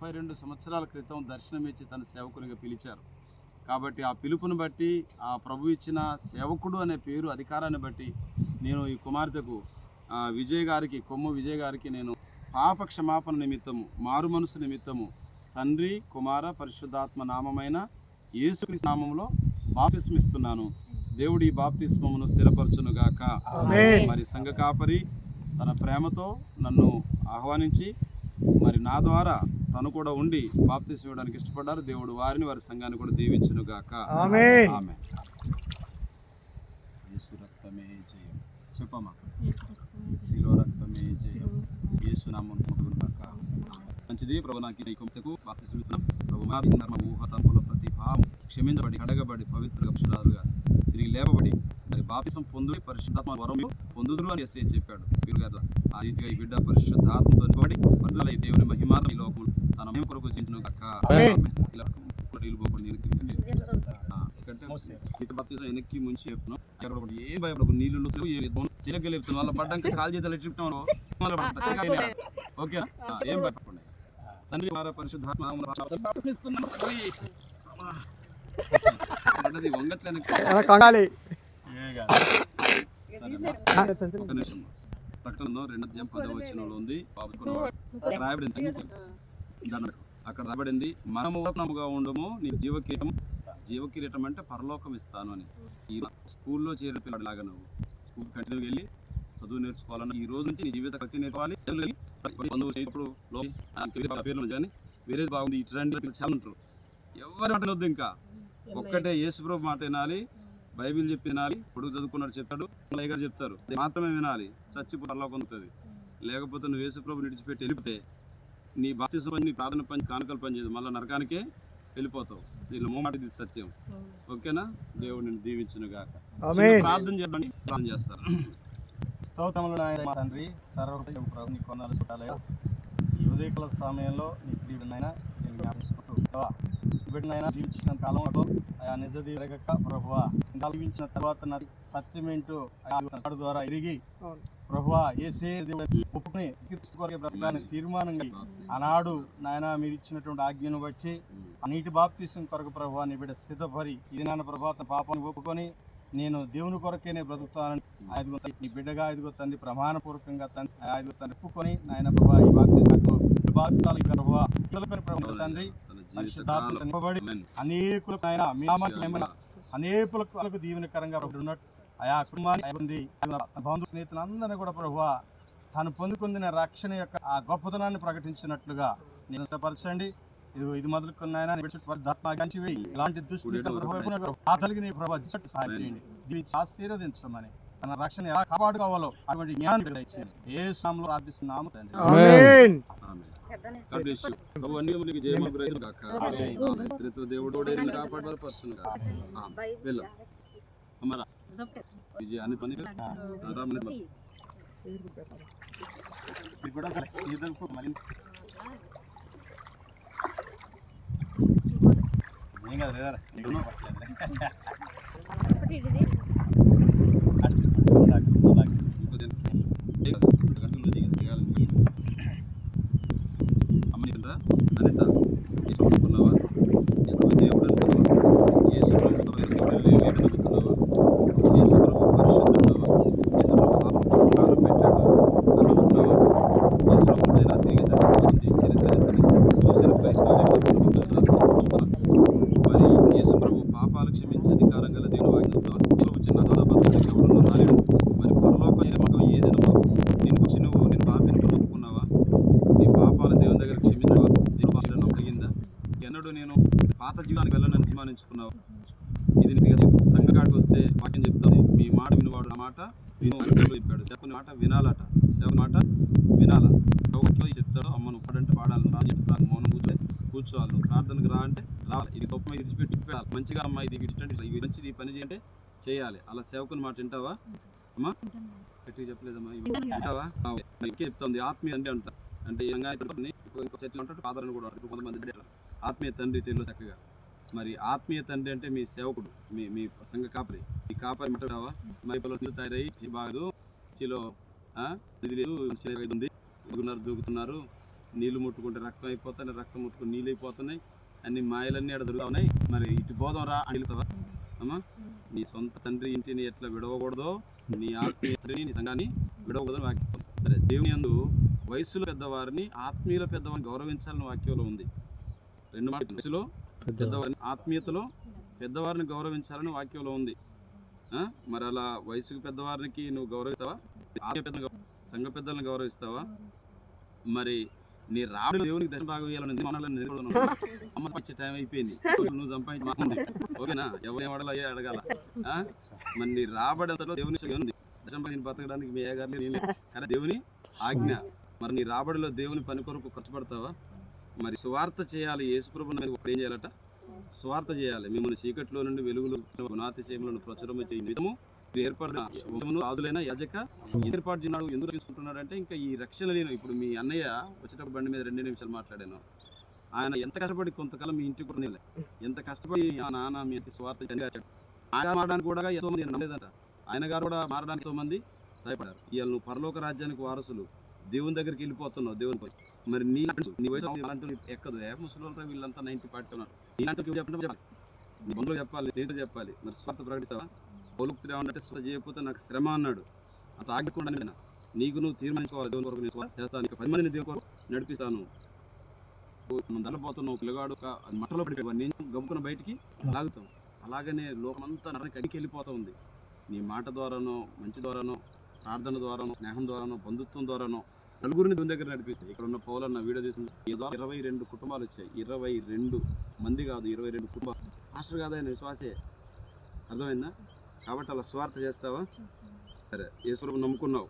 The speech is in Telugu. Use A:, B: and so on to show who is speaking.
A: 32 సంవత్సరాల క్రితం దర్శనమిచ్చి తన సేవకునిగా పిలిచారు. కాబట్టి ఆ పిలుపుని బట్టి, ఆ ప్రభు ఇచ్చిన సేవకుడు అనే పేరు అధికారాన్ని బట్టి నేను ఈ కుమార్తెకు కొమ్ము విజయ్ గారికి నేను పాప క్షమాపణ నిమిత్తము, మారు మనసు నిమిత్తము తండ్రి, కుమార, పరిశుద్ధాత్మ నామమైన యేసుక్రీస్తు నామములో బాప్తిస్మం ఇస్తున్నాను. దేవుడి ఈ బాప్తిస్మమును స్థిరపరచునుగాక. మరి సంఘ కాపరి తన ప్రేమతో నన్ను ఆహ్వానించి మరి నా ద్వారా తను కూడా ఉండి బాప్తిస్మం ఇవ్వడానికి ఇష్టపడ్డారు. దేవుడు వారిని, వారి సంఘాన్ని కూడా దీవించునుగాక. ఆమేన్. యేసు రక్తమే జయం. చెప్పమ్మా. శిలో రక్తమే జయం. యేసు నామమున మంచిది. ప్రభు నాకు ఈ కొమ్మకు బాప్తిస్మం ఇస్తున్నాం. ప్రభు మాది నర్మ ఊహ తప్పుల ప్రతి భావం క్షమించబడి, కడగబడి, పవిత్రంగా పరిశుద్ధులుగా తిరిగి లేపబడి మరి బాప్తిస్మం పొందుడి పరిశుద్ధాత్మ వరం పొందుదురు అని యేసయ్య చెప్పాడు. వీరు కదా ఆ రీతిగా ఈ బిడ్డ పరిశుద్ధాత్మతో నింపబడి వర్ధిల్లాలి. దేవుని మహిమార్థం ఈ లోకం తన మహిమ కొరకు చించునుగాక. వెనక్కి ముంచి చెప్తున్నాం. ఏం భయపడకు, నీళ్ళు చిలకలేపుతున్నాం వాళ్ళ పడ్డాక కాలు చేతులు చెప్తున్నాం. ఓకేనా? ఏం భయపడకుండా తండ్రి వార పరిశుద్ధాత్మ ప్రకటనలో 2:10 ఉంది. అక్కడ రాబడింది, మనము ఊరకముగా ఉండము, నీ జీవకిరీటం అంటే పరలోకం ఇస్తాను అని. ఈ స్కూల్లో చేరిన పిల్లడు లాగా నువ్వు స్కూల్ కంటిన్యూ వెళ్ళి చదువు నేర్చుకోవాలన్నా ఈ రోజు నుంచి నీ జీవిత భక్తి నేర్చుకోవాలి. పేర్లు కానీ వేరే బాగుంది ఇట్లాంటి చాలా ఉంటారు. ఎవరి మాట వద్దు, ఇంకా ఒక్కటే యేసుప్రభు మాట వినాలి, బైబిల్ చెప్పి వినాలి. కొడుకు చదువుకున్నాడు చెప్తాడు, గారు చెప్తారు, మాత్రమే వినాలి. చచ్చిపోతే పరలోకం పొందుతుంది. లేకపోతే నువ్వు యేసుప్రభుని విడిచిపెట్టి వెళ్ళిపోతే నీ బాప్తిస్మం పని, నీ ప్రార్థన పని, కానుకల పని చేయదు, మళ్ళీ నరకానికే వెళ్ళిపోతావు. దీనిలో మూమాటిది సత్యం. ఓకేనా? దేవుడు నిన్ను దీవించునుగాక. ప్రార్థన చేద్దామని ప్రార్థన చేస్తారు.
B: స్తోత్రములు నాయన మా తండ్రి, సర్వప్రభు నీ కొన్నాళ్ళు చుట్టాలయ్యా. ఈ ఉదయకాల సమయంలో నీ ప్రియుడినైనా నేను జ్ఞాపించుకుంటూ బిడ్డనైనా జీవించిన కాలంలో ఆయా నిజది ఎరగక ప్రభువా, ఇంకా జీవించిన తర్వాత నా సత్యమేంటో ఆయన ద్వారా ఎరిగి ప్రభువా ఏసే దేవుడు ఒప్పుకుని బ్రతకడానికి తీర్మానంగా ఆనాడు నాయన మీరు ఇచ్చినటువంటి ఆజ్ఞను బట్టి ఆ నీటి బాప్తిసం కొరకు ప్రభువా నీ బిడ్డ సిద్ధపరి ఇది నాన్న ప్రభాత పాపాన్ని ఒప్పుకొని నేను దేవుని కొరకేనే బ్రతుకుతానని నీ బిడ్డగా ఇదిగో తండ్రి ప్రమాణపూర్వకంగా తండ్రి ఒప్పుకొని నాయన ప్రభా ఈ తండ్రి నింపబడి అనేకులకు ఆయన మీ అనేకులకు దీవెనకరంగా ఉన్నట్టు ఆయా కుటుంబాన్ని బంధు స్నేహితులందరినీ కూడా ప్రభువా తాను పొందుకుందిన రక్షణ యొక్క ఆ గొప్పతనాన్ని ప్రకటించినట్లుగా నేను సిద్ధపరచండి. ఇది మొదలుకున్నాయన ఇలాంటి దుష్టి సహాయం చేయండి, ఆశీర్వదించమని తన రక్షణ ఎలా కాపాడుకోవాలో అటువంటి జ్ఞానం ఏ సమయంలో ప్రార్థిస్తున్నాము పాపాలు క్షమించే అధికారం గల దేవుని మరి పరలోకం ఏదైనా నిన్ను గురించి నేను పాపిని ఒప్పుకున్నావా? నీ పాపాలు దేవుని దగ్గర క్షమించవా? దేవుని కలిగిందా? ఎన్నడూ నేను పాత జీవితానికి వెళ్ళనని తీర్మానించుకున్నావు. ఇది సంఘకాడికి వస్తే వాక్యం చెప్తాను, మీ మాట వినువాడు నా మాట చెప్పాడు. చెప్పని మాట వినాలట, చెప్పని మాట వినాలా. చెప్తాడు, అమ్మ నువ్వు పాడంటే పాడాలి, రా చెప్తాను, మౌనం కూర్చోవాలి, నువ్వు ప్రార్థనకు రా అంటే రావాలి. ఇది గొప్ప విడిచిపెట్టి మంచిగా అమ్మ ఇది ఇష్టండి మంచిది పని చేయంటే చేయాలి. అలా సేవకుని మాట వింటావా అమ్మా? గట్టిగా చెప్పలేదమ్మా, వింటావా? ఇంకే చెప్తుంది ఆత్మీయ అంటే అంట. అంటే చర్చలు అంటాడు, ఫాదర్ కూడా కొంతమంది ఆత్మీయ తండ్రి తెలుగు చక్కగా. మరి ఆత్మీయ తండ్రి అంటే మీ సేవకుడు, మీ సంఘ కాపరి. ఈ కాపరి మాట్లాడావా? మరి నీళ్ళు తయారయ్యి బాగదు, చీలో ఇది లేదు, ఉంది, దూకుతున్నారు, నీళ్లు ముట్టుకుంటే రక్తం అయిపోతాయి, రక్తం ముట్టుకుని నీళ్ళు అయిపోతున్నాయి, అన్ని మాయలన్నీ అక్కడ దొరుకుతున్నాయి. మరి ఇటు బోధం రా అని వెళ్తావా అమ్మా? నీ సొంత తండ్రి ఇంటిని ఎట్లా విడవకూడదో నీ ఆత్మీయతని నీ సంఘాన్ని విడవకూడదని వాక్యం. సరే, దేవుని యందు వయసులో పెద్దవారిని ఆత్మీయుల పెద్దవారిని గౌరవించాలని వాక్యంలో ఉంది. రెండు మాటలు, వయసులో పెద్దవారిని ఆత్మీయతలో పెద్దవారిని గౌరవించాలని వాక్యంలో ఉంది. మరి అలా వయసుకు పెద్దవారికి నువ్వు గౌరవిస్తావా? సంఘ పెద్దలను గౌరవిస్తావా? మరి నీ రాబడి దేవునికి దశ భాగం ఇవ్వాలని అమ్మ వచ్చే టైం అయిపోయింది, నువ్వు సంపాదించి ఓకేనా? ఎవరి వాడాలో అయ్యే అడగాల. మరి నీ రాబడి అంతలో దేవుని ఉంది, దశంపాదిని బతకడానికి మీ ఏగారు నేను కానీ దేవుని ఆజ్ఞ. మరి నీ రాబడిలో దేవుని పని కొరకు ఖర్చు పడతావా? మరి సువార్త చేయాలి. యేసుప్రభుని ఒకటి ఏం చేయాలట? సువార్త చేయాలి. మిమ్మల్ని చీకట్లో నుండి వెలుగులు గుణాతిశయములను ప్రచురము చేయ నిమిత్తము ఏర్పడిన రాజులైన యాజక ఏర్పాటు చేయనాడు. ఎందుకు తీసుకుంటున్నాడంటే ఇంకా ఈ రక్షణ నేను ఇప్పుడు మీ అన్నయ్య వచ్చేటప్పుడు బండి మీద 2 నిమిషాలు మాట్లాడాను. ఆయన ఎంత కష్టపడి కొంతకాలం మీ ఇంటికి కూడా ఎంత కష్టపడి ఆ నాన్న మీ ఇంటి స్వార్థ ఆయన మారడానికి కూడా ఎంతో మంది నమ్మలేదంట. ఆయన గారు కూడా మారడానికి ఎంతో మంది సహాయపడారు. ఇవాళ నువ్వు పరలోక రాజ్యానికి వారసులు, దేవుని దగ్గరికి వెళ్ళిపోతున్నావు. దేవుని పోయి మరి నీ వయసు అలాంటి ఎక్కదు. ముసలితో వీళ్ళంతా 90 పాటిస్తున్నారు. ఇలాంటి చెప్పండి, నీ బంధువులు చెప్పాలి, స్నేహితులు చెప్పాలి. మరి స్వార్థ ప్రకటిస్తావా? పౌలుక్తుడు ఏమంటే స్వార్థ చేయకపోతే నాకు శ్రమ అన్నాడు. అంత ఆగకుండా నీకు నువ్వు తీర్మానించుకోవాలి. దేవుని కొరకు నేను స్వార్థ చేస్తాను, 10 మందిని దేవుని కొరకు నడిపిస్తాను. మనం దళపోతున్నావు, పిల్లగాడు మట్టలో పడిపోయి నేను గమ్ముకున్న బయటికి లాగుతాం. అలాగనే లోకమంతా నరకి అడిగి వెళ్ళిపోతూ ఉంది. నీ మాట ద్వారానో, మంచి ద్వారానో, ప్రార్థన ద్వారానో, స్నేహం ద్వారానో, బంధుత్వం ద్వారానో నలుగురిని దేవుని దగ్గర నడిపిస్తాయి. ఇక్కడ ఉన్న పౌలన్న వీడియో చూసింది, ఏదో 22 కుటుంబాలు వచ్చాయి. 22 మంది కాదు, 22 కుటుంబాలు. మాస్టర్ కాదు, ఆయన విశ్వాసే. అర్థమైందా? కాబట్టి అలా స్వార్థ చేస్తావా? సరే, యేసుప్రభుని నమ్ముకున్నావు,